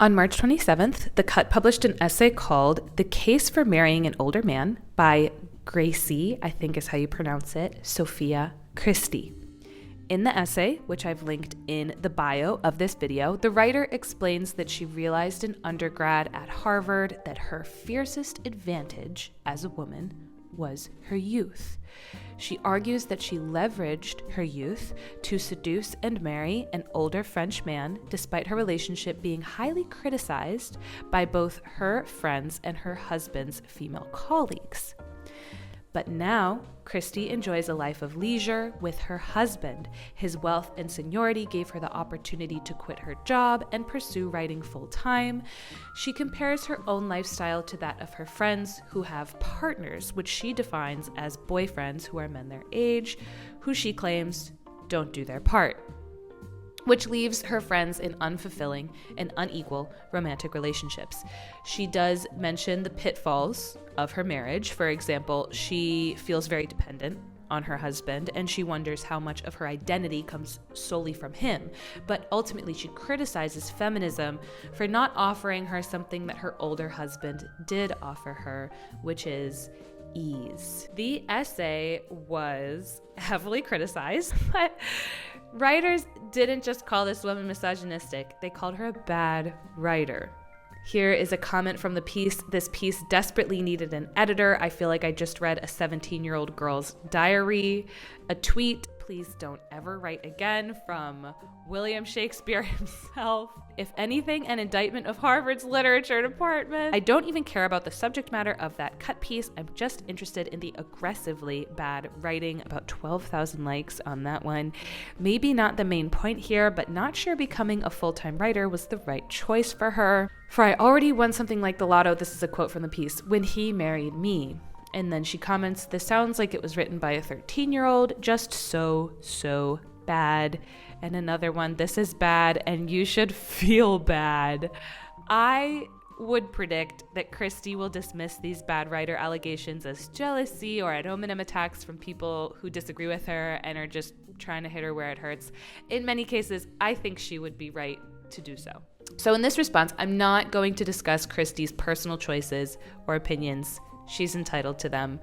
On March 27th, The Cut published an essay called The Case for Marrying an Older Man by Gracie, I think is how you pronounce it, Sophia Christie. In the essay, which I've linked in the bio of this video, the writer explains that she realized in undergrad at Harvard that her fiercest advantage as a woman was her youth. She argues that she leveraged her youth to seduce and marry an older French man, despite her relationship being highly criticized by both her friends and her husband's female colleagues. But now, Christie enjoys a life of leisure with her husband. His wealth and seniority gave her the opportunity to quit her job and pursue writing full-time. She compares her own lifestyle to that of her friends who have partners, which she defines as boyfriends who are men their age, who she claims don't do their part, which leaves her friends in unfulfilling and unequal romantic relationships. She does mention the pitfalls of her marriage. For example, she feels very dependent on her husband, and she wonders how much of her identity comes solely from him. But ultimately, she criticizes feminism for not offering her something that her older husband did offer her, which is ease. The essay was heavily criticized, but writers didn't just call this woman misogynistic, they called her a bad writer. Here is a comment from the piece. This piece desperately needed an editor. I feel like I just read a 17-year-old girl's diary. A tweet, please don't ever write again, from William Shakespeare himself. If anything, an indictment of Harvard's literature department. I don't even care about the subject matter of that cut piece. I'm just interested in the aggressively bad writing. About 12,000 likes on that one. Maybe not the main point here, but not sure becoming a full-time writer was the right choice for her. For I already won something like the lotto, this is a quote from the piece, when he married me. And then she comments, this sounds like it was written by a 13-year-old, just so bad. And another one, this is bad and you should feel bad. I would predict that Christie will dismiss these bad writer allegations as jealousy or ad hominem attacks from people who disagree with her and are just trying to hit her where it hurts. In many cases, I think she would be right to do so. So in this response, I'm not going to discuss Christie's personal choices or opinions. She's entitled to them.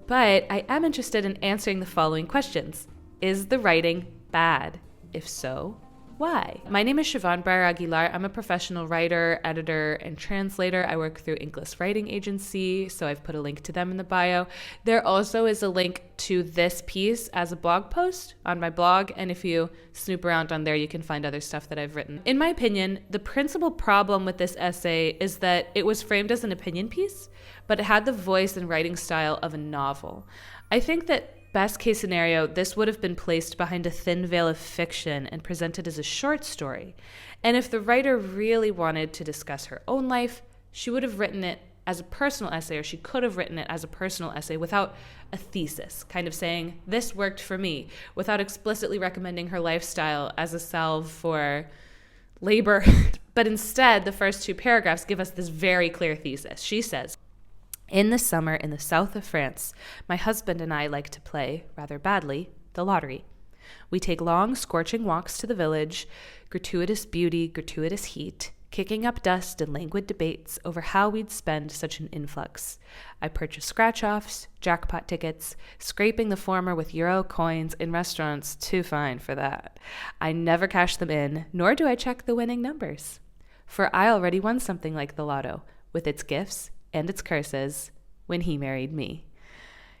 But I am interested in answering the following questions. Is the writing bad? If so, why? My name is Siobhan Breyer Aguilar. I'm a professional writer, editor, and translator. I work through Inkless Writing Agency, so I've put a link to them in the bio. There also is a link to this piece as a blog post on my blog, and if you snoop around on there, you can find other stuff that I've written. In my opinion, the principal problem with this essay is that it was framed as an opinion piece, but it had the voice and writing style of a novel. I think that best case scenario, this would have been placed behind a thin veil of fiction and presented as a short story. And if the writer really wanted to discuss her own life, she would have written it as a personal essay, or she could have written it as a personal essay without a thesis, kind of saying, this worked for me, without explicitly recommending her lifestyle as a salve for labor. But instead, the first two paragraphs give us this very clear thesis. She says, in the summer in the south of France, my husband and I like to play, rather badly, the lottery. We take long, scorching walks to the village, gratuitous beauty, gratuitous heat, kicking up dust and languid debates over how we'd spend such an influx. I purchase scratch-offs, jackpot tickets, scraping the former with euro coins in restaurants too fine for that. I never cash them in, nor do I check the winning numbers. For I already won something like the lotto, with its gifts and its curses, when he married me.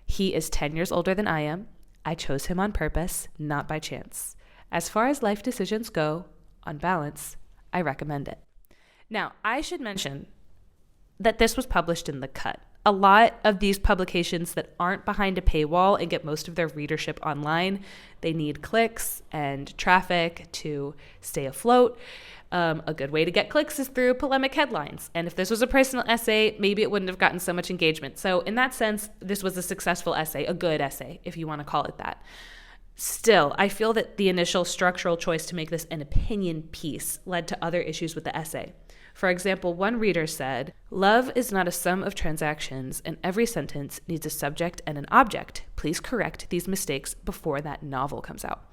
He is 10 years older than I am. I chose him on purpose, not by chance. As far as life decisions go, on balance, I recommend it. Now, I should mention that this was published in The Cut. A lot of these publications that aren't behind a paywall and get most of their readership online, they need clicks and traffic to stay afloat. A good way to get clicks is through polemic headlines. And if this was a personal essay, maybe it wouldn't have gotten so much engagement. So in that sense, this was a successful essay, a good essay, if you want to call it that. Still, I feel that the initial structural choice to make this an opinion piece led to other issues with the essay. For example, one reader said, "Love is not a sum of transactions, and every sentence needs a subject and an object. Please correct these mistakes before that novel comes out."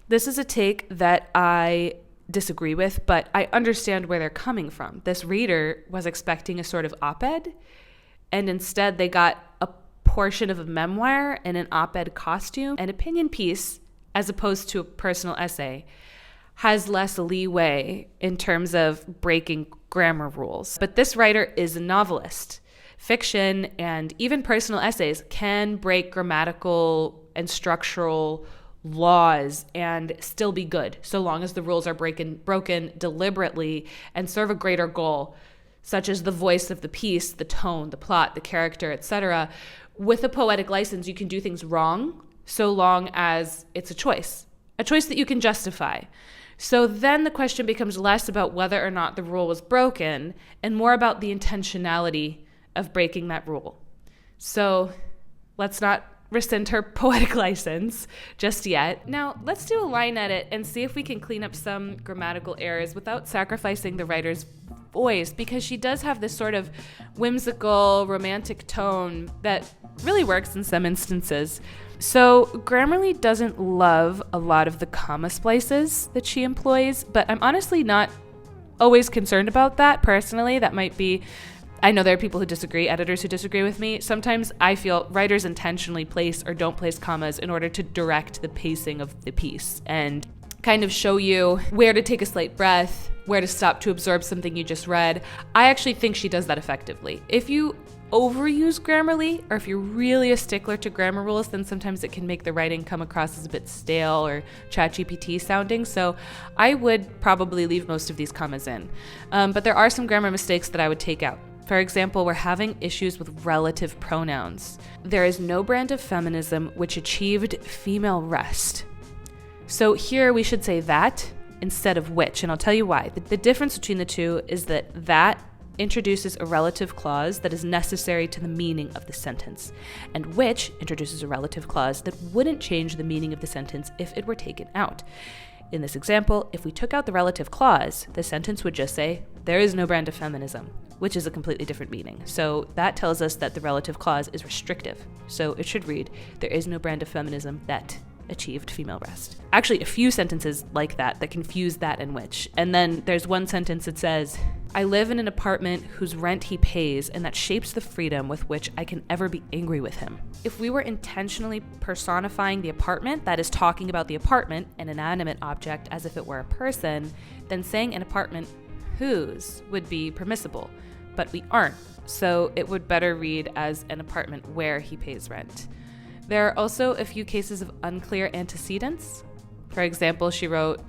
This is a take that I disagree with, but I understand where they're coming from. This reader was expecting a sort of op-ed, and instead they got a portion of a memoir in an op-ed costume. An opinion piece, as opposed to a personal essay, has less leeway in terms of breaking grammar rules. But this writer is a novelist. Fiction and even personal essays can break grammatical and structural laws and still be good, so long as the rules are broken deliberately and serve a greater goal, such as the voice of the piece, the tone, the plot, the character, etc. With a poetic license, you can do things wrong so long as it's a choice that you can justify. So then the question becomes less about whether or not the rule was broken and more about the intentionality of breaking that rule. So let's not rescind her poetic license just yet. Now, let's do a line edit and see if we can clean up some grammatical errors without sacrificing the writer's voice, because she does have this sort of whimsical, romantic tone that really works in some instances. So Grammarly doesn't love a lot of the comma splices that she employs, but I'm honestly not always concerned about that personally. That might be, I know there are people who disagree, editors who disagree with me. Sometimes I feel writers intentionally place or don't place commas in order to direct the pacing of the piece and kind of show you where to take a slight breath, where to stop to absorb something you just read. I actually think she does that effectively. If you overuse Grammarly, or if you're really a stickler to grammar rules, then sometimes it can make the writing come across as a bit stale or ChatGPT sounding. So I would probably leave most of these commas in. But there are some grammar mistakes that I would take out. For example, we're having issues with relative pronouns. There is no brand of feminism which achieved female rest. So here we should say that instead of which, and I'll tell you why. The difference between the two is that introduces a relative clause that is necessary to the meaning of the sentence, and which introduces a relative clause that wouldn't change the meaning of the sentence if it were taken out. In this example, if we took out the relative clause, the sentence would just say, there is no brand of feminism, which is a completely different meaning. So that tells us that the relative clause is restrictive. So it should read, there is no brand of feminism that achieved female rest. Actually, a few sentences like that confuse that and which. And then there's one sentence that says, I live in an apartment whose rent he pays, and that shapes the freedom with which I can ever be angry with him. If we were intentionally personifying the apartment, that is talking about the apartment, an inanimate object, as if it were a person, then saying an apartment whose would be permissible. But we aren't, so it would better read as an apartment where he pays rent. There are also a few cases of unclear antecedents. For example, she wrote,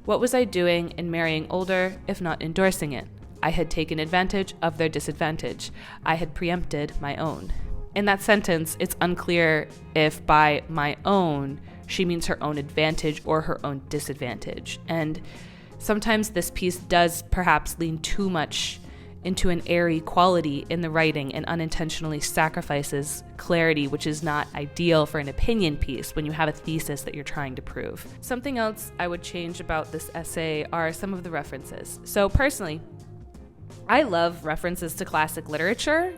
what was I doing in marrying older, if not endorsing it? I had taken advantage of their disadvantage. I had preempted my own. In that sentence, it's unclear if by my own, she means her own advantage or her own disadvantage. And sometimes this piece does perhaps lean too much into an airy quality in the writing and unintentionally sacrifices clarity, which is not ideal for an opinion piece when you have a thesis that you're trying to prove. Something else I would change about this essay are some of the references. So personally, I love references to classic literature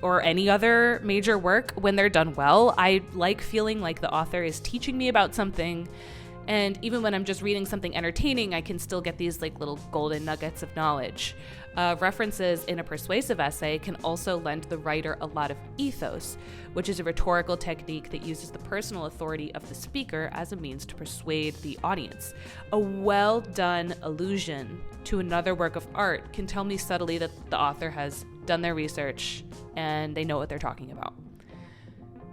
or any other major work when they're done well. I like feeling like the author is teaching me about something. And even when I'm just reading something entertaining, I can still get these like little golden nuggets of knowledge. References in a persuasive essay can also lend the writer a lot of ethos, which is a rhetorical technique that uses the personal authority of the speaker as a means to persuade the audience. A well-done allusion to another work of art can tell me subtly that the author has done their research and they know what they're talking about.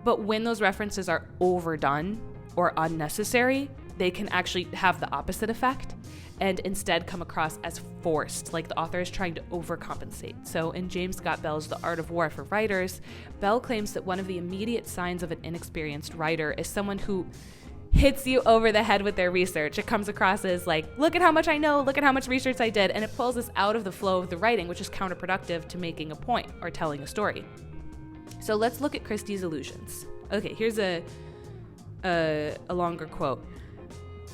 But when those references are overdone or unnecessary, they can actually have the opposite effect and instead come across as forced, like the author is trying to overcompensate. So in James Scott Bell's The Art of War for Writers, Bell claims that one of the immediate signs of an inexperienced writer is someone who hits you over the head with their research. It comes across as like, look at how much I know, look at how much research I did, and it pulls us out of the flow of the writing, which is counterproductive to making a point or telling a story. So let's look at Christie's allusions. Okay, here's a longer quote.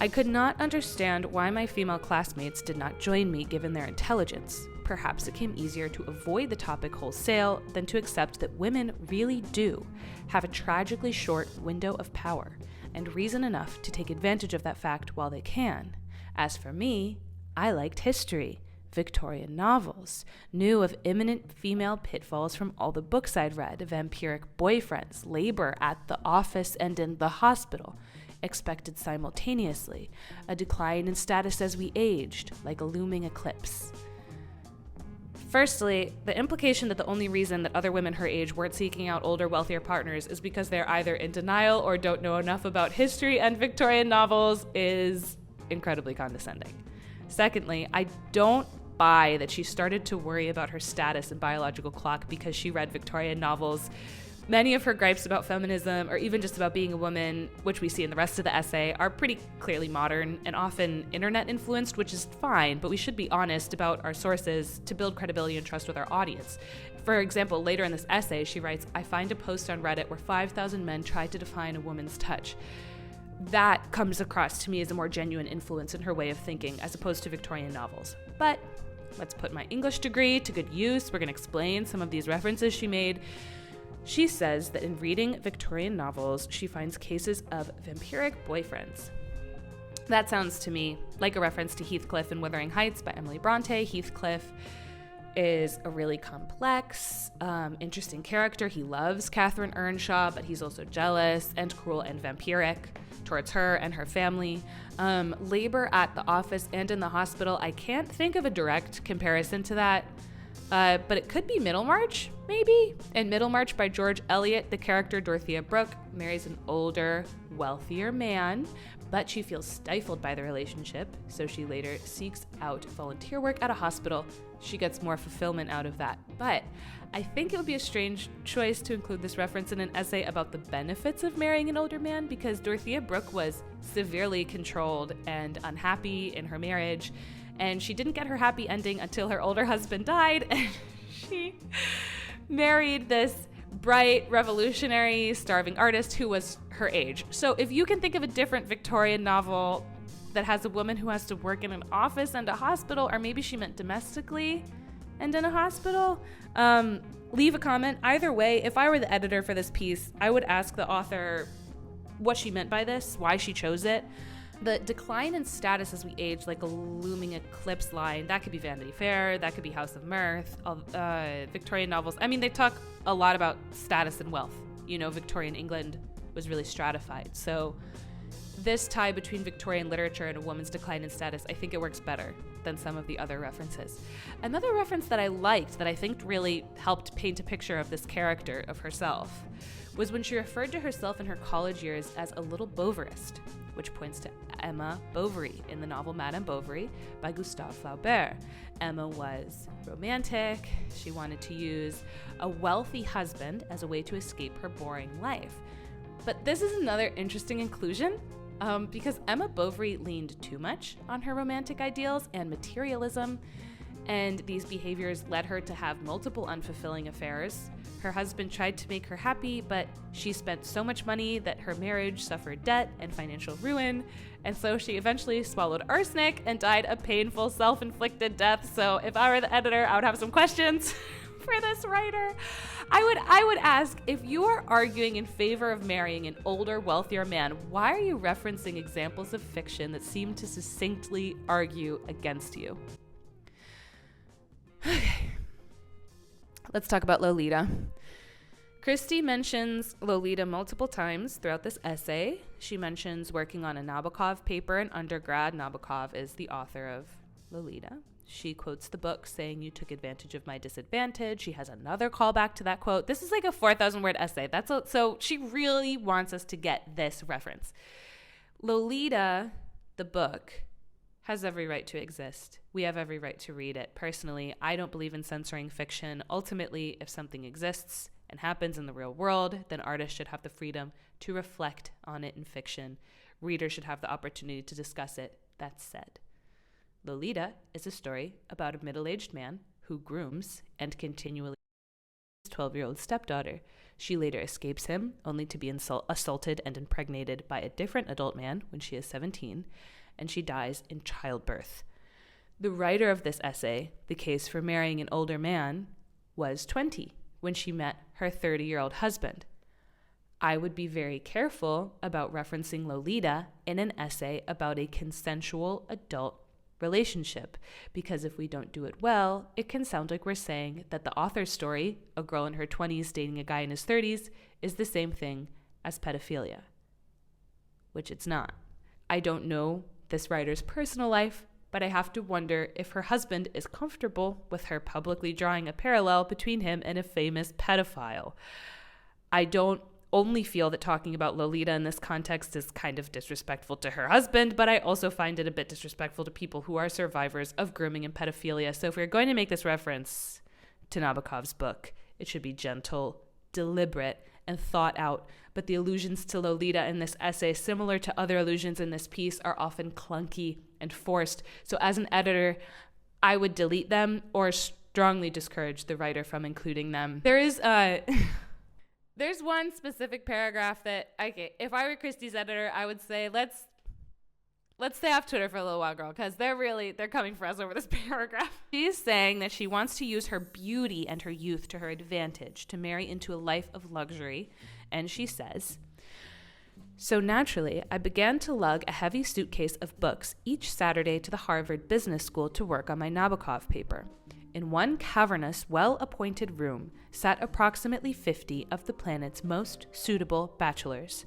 I could not understand why my female classmates did not join me given their intelligence. Perhaps it came easier to avoid the topic wholesale than to accept that women really do have a tragically short window of power and reason enough to take advantage of that fact while they can. As for me, I liked history, Victorian novels, knew of imminent female pitfalls from all the books I'd read, vampiric boyfriends, labor at the office and in the hospital, expected simultaneously, a decline in status as we aged, like a looming eclipse. Firstly, the implication that the only reason that other women her age weren't seeking out older, wealthier partners is because they're either in denial or don't know enough about history and Victorian novels is incredibly condescending. Secondly, I don't buy that she started to worry about her status and biological clock because she read Victorian novels. Many of her gripes about feminism, or even just about being a woman, which we see in the rest of the essay, are pretty clearly modern and often internet influenced, which is fine, but we should be honest about our sources to build credibility and trust with our audience. For example, later in this essay, she writes, "I find a post on Reddit where 5,000 men tried to define a woman's touch." That comes across to me as a more genuine influence in her way of thinking, as opposed to Victorian novels. But let's put my English degree to good use. We're going to explain some of these references she made. She says that in reading Victorian novels, she finds cases of vampiric boyfriends. That sounds to me like a reference to Heathcliff in Wuthering Heights by Emily Bronte. Heathcliff is a really complex, interesting character. He loves Catherine Earnshaw, but he's also jealous and cruel and vampiric towards her and her family. Labor at the office and in the hospital, I can't think of a direct comparison to that. But it could be Middlemarch, maybe? In Middlemarch by George Eliot, the character Dorothea Brooke marries an older, wealthier man, but she feels stifled by the relationship, so she later seeks out volunteer work at a hospital. She gets more fulfillment out of that. But I think it would be a strange choice to include this reference in an essay about the benefits of marrying an older man, because Dorothea Brooke was severely controlled and unhappy in her marriage, and she didn't get her happy ending until her older husband died, and she married this bright, revolutionary, starving artist who was her age. So if you can think of a different Victorian novel that has a woman who has to work in an office and a hospital, or maybe she meant domestically and in a hospital, leave a comment. Either way, if I were the editor for this piece, I would ask the author what she meant by this, why she chose it. The decline in status as we age, like a looming eclipse line, that could be Vanity Fair, that could be House of Mirth, Victorian novels. I mean, they talk a lot about status and wealth. You know, Victorian England was really stratified. So this tie between Victorian literature and a woman's decline in status, I think it works better than some of the other references. Another reference that I liked, that I think really helped paint a picture of this character, of herself, was when she referred to herself in her college years as a little Bovarist, which points to Emma Bovary in the novel Madame Bovary by Gustave Flaubert. Emma was romantic. She wanted to use a wealthy husband as a way to escape her boring life. But this is another interesting inclusion, because Emma Bovary leaned too much on her romantic ideals and materialism, and these behaviors led her to have multiple unfulfilling affairs. Her husband tried to make her happy, but she spent so much money that her marriage suffered debt and financial ruin, and so she eventually swallowed arsenic and died a painful, self-inflicted death. So if I were the editor, I would have some questions for this writer. I would ask, if you are arguing in favor of marrying an older, wealthier man, why are you referencing examples of fiction that seem to succinctly argue against you? Okay. Let's talk about Lolita. Christie mentions Lolita multiple times throughout this essay. She mentions working on a Nabokov paper in undergrad. Nabokov is the author of Lolita. She quotes the book saying, "You took advantage of my disadvantage." She has another callback to that quote. This is like a 4,000-word essay. So she really wants us to get this reference. Lolita, the book, has every right to exist. We have every right to read it. Personally, I don't believe in censoring fiction. Ultimately, if something exists and happens in the real world, then artists should have the freedom to reflect on it in fiction. Readers should have the opportunity to discuss it. That said, Lolita is a story about a middle-aged man who grooms and continually his 12-year-old stepdaughter. She later escapes him, only to be assaulted and impregnated by a different adult man when she is 17, and she dies in childbirth. The writer of this essay, The Case for Marrying an Older Man, was 20 when she met her 30-year-old husband. I would be very careful about referencing Lolita in an essay about a consensual adult relationship, because if we don't do it well, it can sound like we're saying that the author's story, a girl in her 20s dating a guy in his 30s, is the same thing as pedophilia, which it's not. I don't know this writer's personal life, but I have to wonder if her husband is comfortable with her publicly drawing a parallel between him and a famous pedophile. I don't only feel that talking about Lolita in this context is kind of disrespectful to her husband, but I also find it a bit disrespectful to people who are survivors of grooming and pedophilia. So if we're going to make this reference to Nabokov's book, it should be gentle, deliberate, and thought out. But the allusions to Lolita in this essay, similar to other allusions in this piece, are often clunky and forced. So as an editor, I would delete them or strongly discourage the writer from including them. There's one specific paragraph that, okay, if I were Christie's editor, I would say, let's stay off Twitter for a little while, girl, because they're coming for us over this paragraph. She's saying that she wants to use her beauty and her youth to her advantage to marry into a life of luxury. And she says, so naturally, I began to lug a heavy suitcase of books each Saturday to the Harvard Business School to work on my Nabokov paper. In one cavernous, well-appointed room sat approximately 50 of the planet's most suitable bachelors.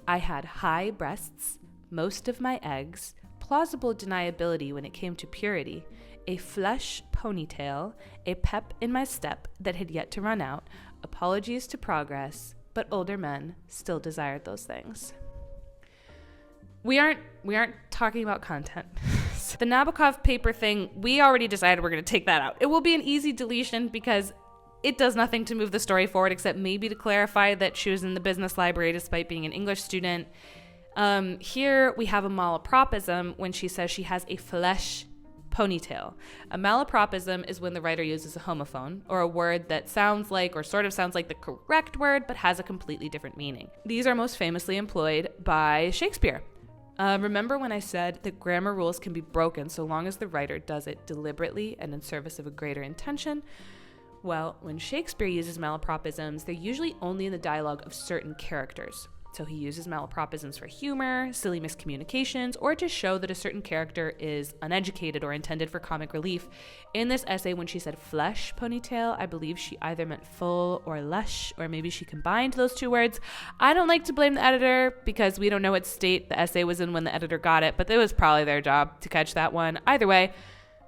I had high breasts, most of my eggs, plausible deniability when it came to purity, a flush ponytail, a pep in my step that had yet to run out, apologies to progress, but older men still desired those things. We aren't talking about content. The Nabokov paper thing, we already decided we're going to take that out. It will be an easy deletion because it does nothing to move the story forward except maybe to clarify that she was in the business library despite being an English student. Here we have a malapropism when she says she has a flesh ponytail. A malapropism is when the writer uses a homophone or a word that sounds like or sort of sounds like the correct word but has a completely different meaning. These are most famously employed by Shakespeare. Remember when I said that grammar rules can be broken so long as the writer does it deliberately and in service of a greater intention? Well, when Shakespeare uses malapropisms, they're usually only in the dialogue of certain characters. So he uses malapropisms for humor, silly miscommunications, or to show that a certain character is uneducated or intended for comic relief. In this essay, when she said flesh ponytail, I believe she either meant full or lush, or maybe she combined those two words. I don't like to blame the editor because we don't know what state the essay was in when the editor got it, but it was probably their job to catch that one. Either way,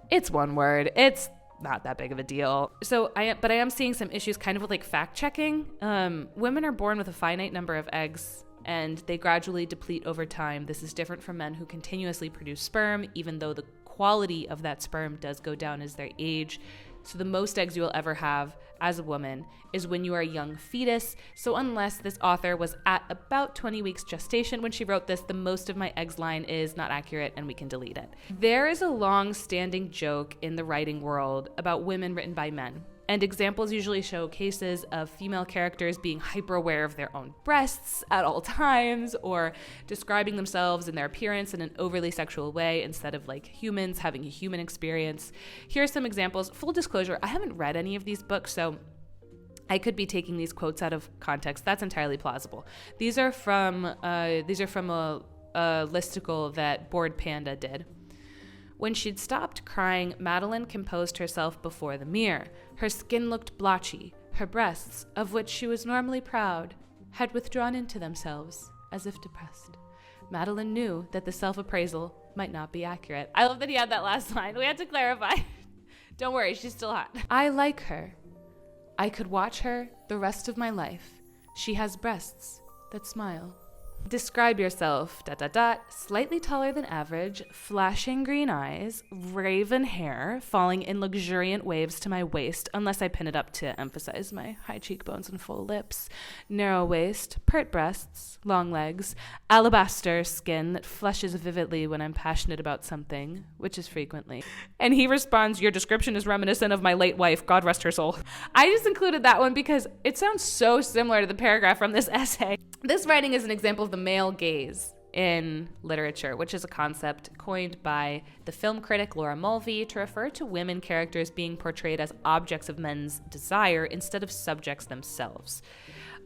it's one word. It's not that big of a deal. But I am seeing some issues kind of with like fact checking. Women are born with a finite number of eggs and they gradually deplete over time. This is different from men who continuously produce sperm, even though the quality of that sperm does go down as they age. So the most eggs you will ever have as a woman is when you are a young fetus. So unless this author was at about 20 weeks gestation when she wrote this, the most of my eggs line is not accurate and we can delete it. There is a long-standing joke in the writing world about women written by men. And examples usually show cases of female characters being hyper-aware of their own breasts at all times, or describing themselves and their appearance in an overly sexual way instead of like humans having a human experience. Here are some examples. Full disclosure, I haven't read any of these books, so I could be taking these quotes out of context. That's entirely plausible. These are from a listicle that Bored Panda did. When she'd stopped crying, Madeline composed herself before the mirror. Her skin looked blotchy. Her breasts, of which she was normally proud, had withdrawn into themselves, as if depressed. Madeline knew that the self-appraisal might not be accurate. I love that he had that last line. We had to clarify. Don't worry, she's still hot. I like her. I could watch her the rest of my life. She has breasts that smile. Describe yourself, ... slightly taller than average, flashing green eyes, raven hair, falling in luxuriant waves to my waist, unless I pin it up to emphasize my high cheekbones and full lips, narrow waist, pert breasts, long legs, alabaster skin that flushes vividly when I'm passionate about something, which is frequently. And he responds, your description is reminiscent of my late wife, God rest her soul. I just included that one because it sounds so similar to the paragraph from this essay. This writing is an example of the male gaze in literature, which is a concept coined by the film critic Laura Mulvey to refer to women characters being portrayed as objects of men's desire instead of subjects themselves.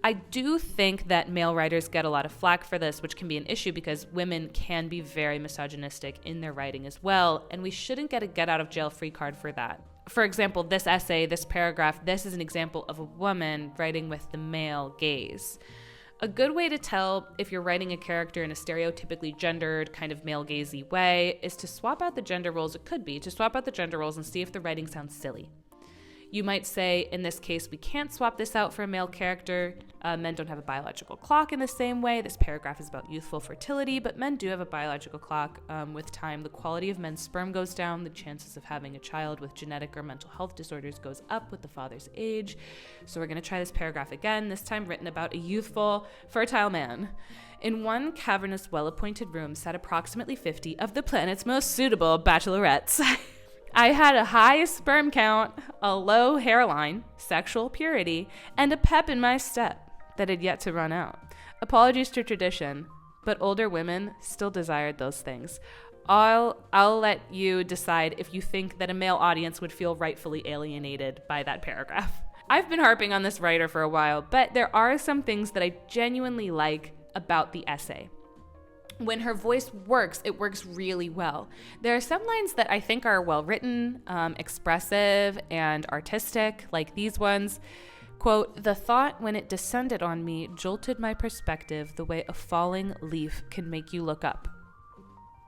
I do think that male writers get a lot of flack for this, which can be an issue because women can be very misogynistic in their writing as well, and we shouldn't get a get out of jail free card for that. For example, this essay, this paragraph, this is an example of a woman writing with the male gaze. A good way to tell if you're writing a character in a stereotypically gendered, kind of male-gazy way is to swap out the gender roles. It could be to swap out the gender roles and see if the writing sounds silly. You might say, in this case, we can't swap this out for a male character. Men don't have a biological clock in the same way. This paragraph is about youthful fertility, but men do have a biological clock. With time, the quality of men's sperm goes down. The chances of having a child with genetic or mental health disorders goes up with the father's age. So we're going to try this paragraph again, this time written about a youthful, fertile man. In one cavernous, well-appointed room sat approximately 50 of the planet's most suitable bachelorettes. I had a high sperm count, a low hairline, sexual purity, and a pep in my step that had yet to run out. Apologies to tradition, but older women still desired those things. I'll let you decide if you think that a male audience would feel rightfully alienated by that paragraph. I've been harping on this writer for a while, but there are some things that I genuinely like about the essay. When her voice works, it works really well. There are some lines that I think are well written, expressive, and artistic, like these ones. Quote, "The thought when it descended on me jolted my perspective the way a falling leaf can make you look up."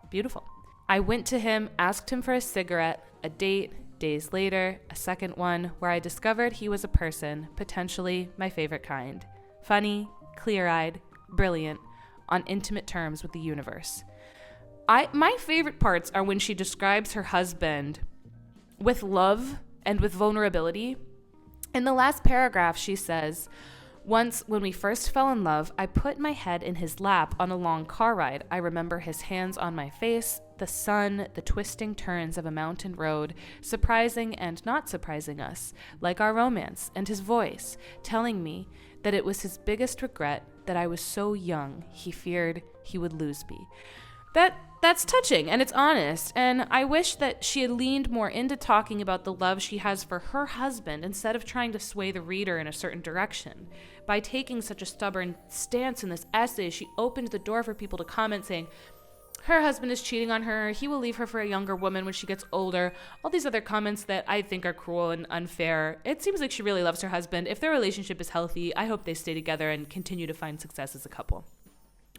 Beautiful. "I went to him, asked him for a cigarette, a date, days later, a second one, where I discovered he was a person, potentially my favorite kind. Funny, clear-eyed, brilliant, on intimate terms with the universe." My favorite parts are when she describes her husband with love and with vulnerability. In the last paragraph, she says, "Once, when we first fell in love, I put my head in his lap on a long car ride. I remember his hands on my face, the sun, the twisting turns of a mountain road, surprising and not surprising us, like our romance, and his voice, telling me that it was his biggest regret that I was so young, he feared he would lose me." That's touching, and it's honest, and I wish that she had leaned more into talking about the love she has for her husband instead of trying to sway the reader in a certain direction. By taking such a stubborn stance in this essay, she opened the door for people to comment saying, her husband is cheating on her, he will leave her for a younger woman when she gets older, all these other comments that I think are cruel and unfair. It seems like she really loves her husband. If their relationship is healthy, I hope they stay together and continue to find success as a couple.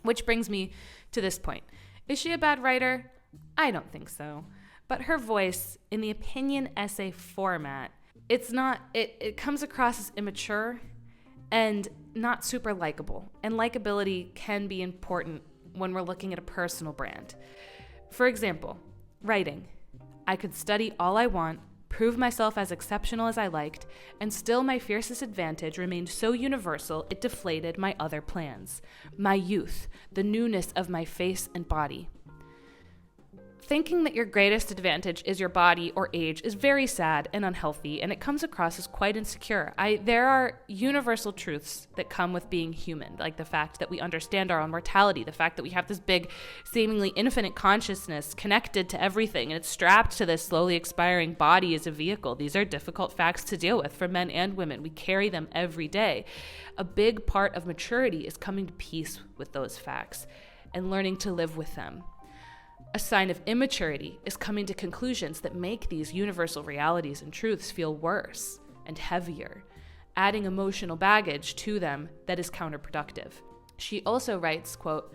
Which brings me to this point. Is she a bad writer? I don't think so. But her voice, in the opinion essay format, it comes across as immature and not super likable. And likability can be important when we're looking at a personal brand. For example, writing. I could study all I want, prove myself as exceptional as I liked, and still my fiercest advantage remained so universal it deflated my other plans. My youth, the newness of my face and body. Thinking that your greatest advantage is your body or age is very sad and unhealthy, and it comes across as quite insecure. There are universal truths that come with being human, like the fact that we understand our own mortality, the fact that we have this big, seemingly infinite consciousness connected to everything, and it's strapped to this slowly expiring body as a vehicle. These are difficult facts to deal with for men and women. We carry them every day. A big part of maturity is coming to peace with those facts and learning to live with them. A sign of immaturity is coming to conclusions that make these universal realities and truths feel worse and heavier, adding emotional baggage to them that is counterproductive. She also writes, quote,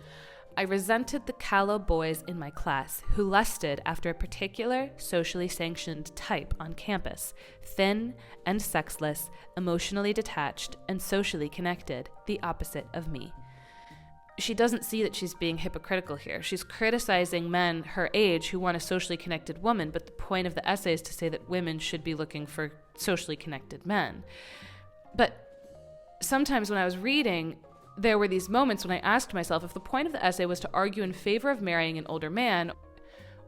"I resented the callow boys in my class who lusted after a particular socially sanctioned type on campus, thin and sexless, emotionally detached, and socially connected, the opposite of me." She doesn't see that she's being hypocritical here. She's criticizing men her age who want a socially connected woman, but the point of the essay is to say that women should be looking for socially connected men. But sometimes when I was reading, there were these moments when I asked myself if the point of the essay was to argue in favor of marrying an older man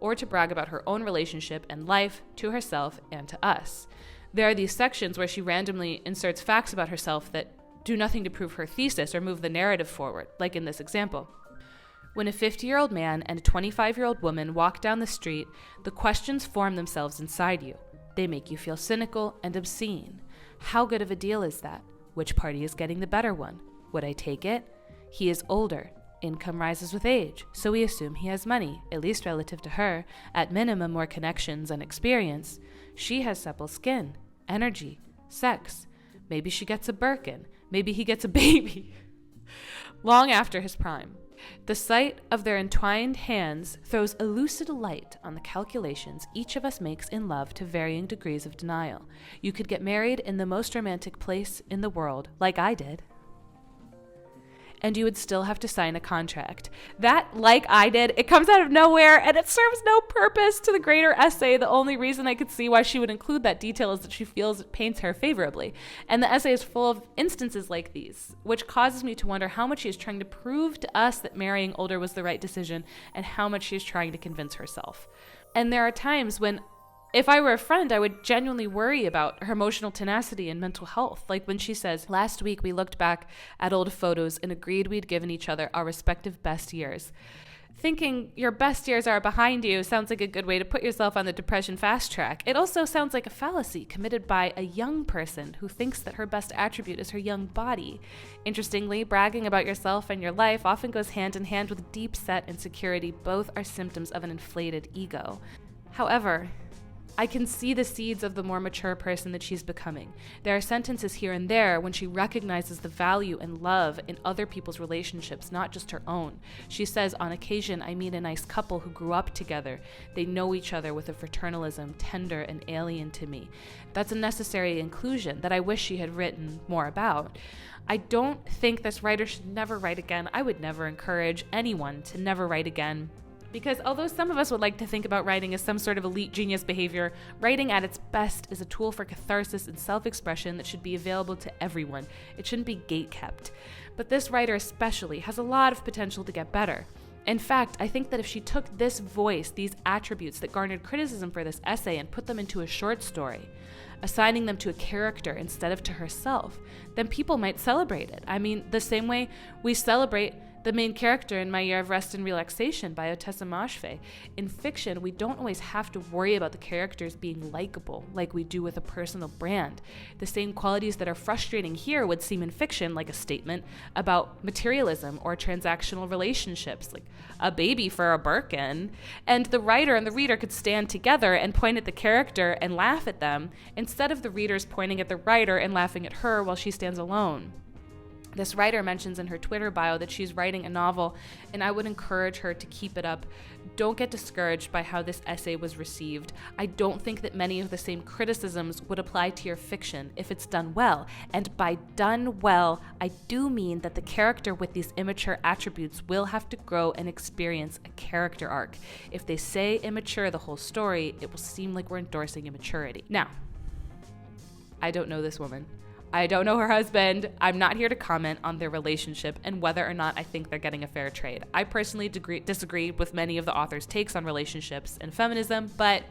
or to brag about her own relationship and life to herself and to us. There are these sections where she randomly inserts facts about herself that do nothing to prove her thesis or move the narrative forward, like in this example. When a 50-year-old man and a 25-year-old woman walk down the street, the questions form themselves inside you. They make you feel cynical and obscene. How good of a deal is that? Which party is getting the better one? Would I take it? He is older. Income rises with age, so we assume he has money, at least relative to her, at minimum more connections and experience. She has supple skin, energy, sex. Maybe she gets a Birkin. Maybe he gets a baby. Long after his prime. The sight of their entwined hands throws a lucid light on the calculations each of us makes in love to varying degrees of denial. You could get married in the most romantic place in the world, like I did, and you would still have to sign a contract. That, like I did, it comes out of nowhere, and it serves no purpose to the greater essay. The only reason I could see why she would include that detail is that she feels it paints her favorably. And the essay is full of instances like these, which causes me to wonder how much she is trying to prove to us that marrying older was the right decision, and how much she is trying to convince herself. And there are times when, if I were a friend, I would genuinely worry about her emotional tenacity and mental health. Like when she says, last week we looked back at old photos and agreed we'd given each other our respective best years. Thinking your best years are behind you sounds like a good way to put yourself on the depression fast track. It also sounds like a fallacy committed by a young person who thinks that her best attribute is her young body. Interestingly, bragging about yourself and your life often goes hand in hand with deep-set insecurity. Both are symptoms of an inflated ego. However, I can see the seeds of the more mature person that she's becoming. There are sentences here and there when she recognizes the value and love in other people's relationships, not just her own. She says, on occasion, I meet a nice couple who grew up together. They know each other with a fraternalism tender and alien to me. That's a necessary inclusion that I wish she had written more about. I don't think this writer should never write again. I would never encourage anyone to never write again. Because although some of us would like to think about writing as some sort of elite genius behavior, writing at its best is a tool for catharsis and self-expression that should be available to everyone. It shouldn't be gate-kept. But this writer especially has a lot of potential to get better. In fact, I think that if she took this voice, these attributes that garnered criticism for this essay, and put them into a short story, assigning them to a character instead of to herself, then people might celebrate it. I mean, the same way we celebrate the main character in My Year of Rest and Relaxation by Ottessa Moshfegh. In fiction, we don't always have to worry about the characters being likable like we do with a personal brand. The same qualities that are frustrating here would seem in fiction like a statement about materialism or transactional relationships, like a baby for a Birkin. And the writer and the reader could stand together and point at the character and laugh at them, instead of the readers pointing at the writer and laughing at her while she stands alone. This writer mentions in her Twitter bio that she's writing a novel, and I would encourage her to keep it up. Don't get discouraged by how this essay was received. I don't think that many of the same criticisms would apply to your fiction if it's done well. And by done well, I do mean that the character with these immature attributes will have to grow and experience a character arc. If they say immature the whole story, it will seem like we're endorsing immaturity. Now, I don't know this woman. I don't know her husband. I'm not here to comment on their relationship and whether or not I think they're getting a fair trade. I personally disagree with many of the author's takes on relationships and feminism, but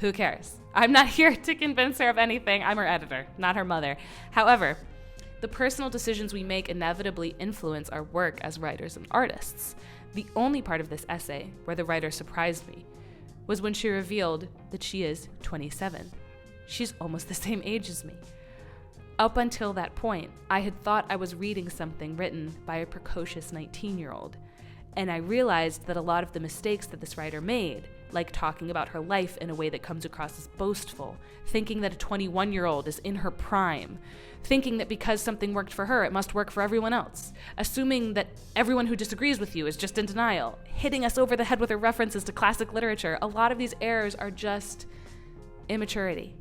who cares? I'm not here to convince her of anything. I'm her editor, not her mother. However, the personal decisions we make inevitably influence our work as writers and artists. The only part of this essay where the writer surprised me was when she revealed that she is 27. She's almost the same age as me. Up until that point, I had thought I was reading something written by a precocious 19-year-old, and I realized that a lot of the mistakes that this writer made, like talking about her life in a way that comes across as boastful, thinking that a 21-year-old is in her prime, thinking that because something worked for her, it must work for everyone else, assuming that everyone who disagrees with you is just in denial, hitting us over the head with her references to classic literature. A lot of these errors are just immaturity.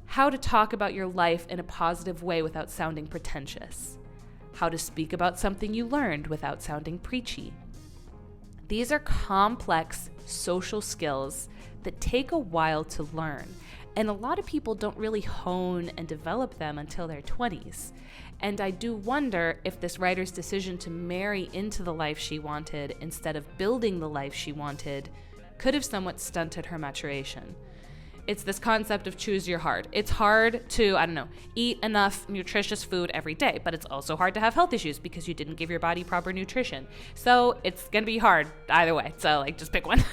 How to talk about your life in a positive way without sounding pretentious. How to speak about something you learned without sounding preachy. These are complex social skills that take a while to learn, and a lot of people don't really hone and develop them until their 20s. And I do wonder if this writer's decision to marry into the life she wanted instead of building the life she wanted could have somewhat stunted her maturation. It's this concept of choose your heart. It's hard to, eat enough nutritious food every day, but it's also hard to have health issues because you didn't give your body proper nutrition. So it's going to be hard either way. So just pick one.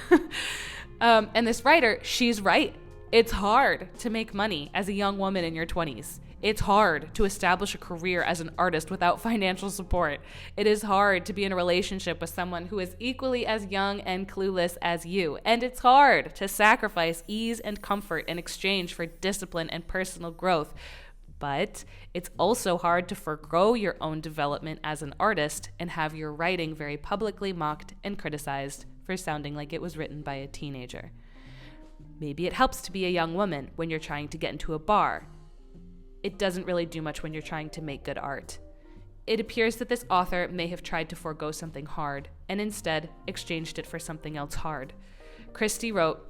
And this writer, she's right. It's hard to make money as a young woman in your 20s. It's hard to establish a career as an artist without financial support. It is hard to be in a relationship with someone who is equally as young and clueless as you. And it's hard to sacrifice ease and comfort in exchange for discipline and personal growth. But it's also hard to forgo your own development as an artist and have your writing very publicly mocked and criticized for sounding like it was written by a teenager. Maybe it helps to be a young woman when you're trying to get into a bar. It doesn't really do much when you're trying to make good art. It appears that this author may have tried to forego something hard and instead exchanged it for something else hard. Christie wrote,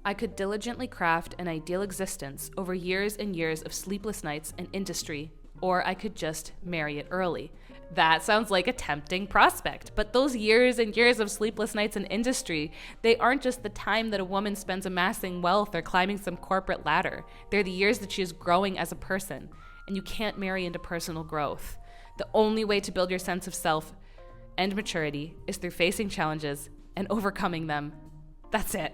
"I could diligently craft an ideal existence over years and years of sleepless nights and industry, or I could just marry it early." That sounds like a tempting prospect, but those years and years of sleepless nights in industry, they aren't just the time that a woman spends amassing wealth or climbing some corporate ladder. They're the years that she is growing as a person, and you can't marry into personal growth. The only way to build your sense of self and maturity is through facing challenges and overcoming them. That's it.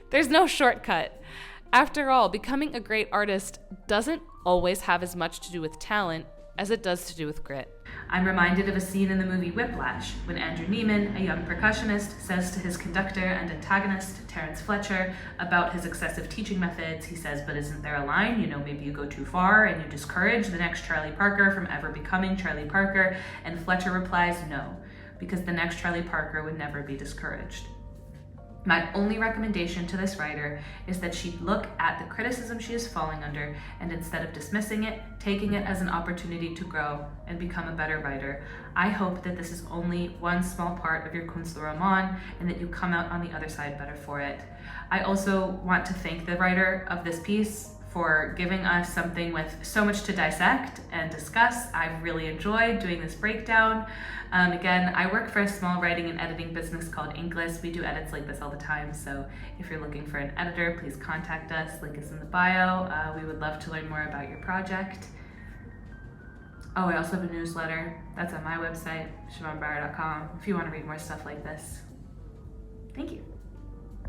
There's no shortcut. After all, becoming a great artist doesn't always have as much to do with talent as it does to do with grit. I'm reminded of a scene in the movie Whiplash when Andrew Neiman, a young percussionist, says to his conductor and antagonist, Terrence Fletcher, about his excessive teaching methods. He says, "But isn't there a line? Maybe you go too far and you discourage the next Charlie Parker from ever becoming Charlie Parker." And Fletcher replies, "No, because the next Charlie Parker would never be discouraged." My only recommendation to this writer is that she look at the criticism she is falling under and instead of dismissing it, taking it as an opportunity to grow and become a better writer. I hope that this is only one small part of your Kunstlerroman and that you come out on the other side better for it. I also want to thank the writer of this piece for giving us something with so much to dissect and discuss. I've really enjoyed doing this breakdown. Again, I work for a small writing and editing business called Inkless. We do edits like this all the time, so if you're looking for an editor, please contact us. Link is in the bio. We would love to learn more about your project. Oh, I also have a newsletter. That's on my website, ShavonBauer.com, if you want to read more stuff like this. Thank you.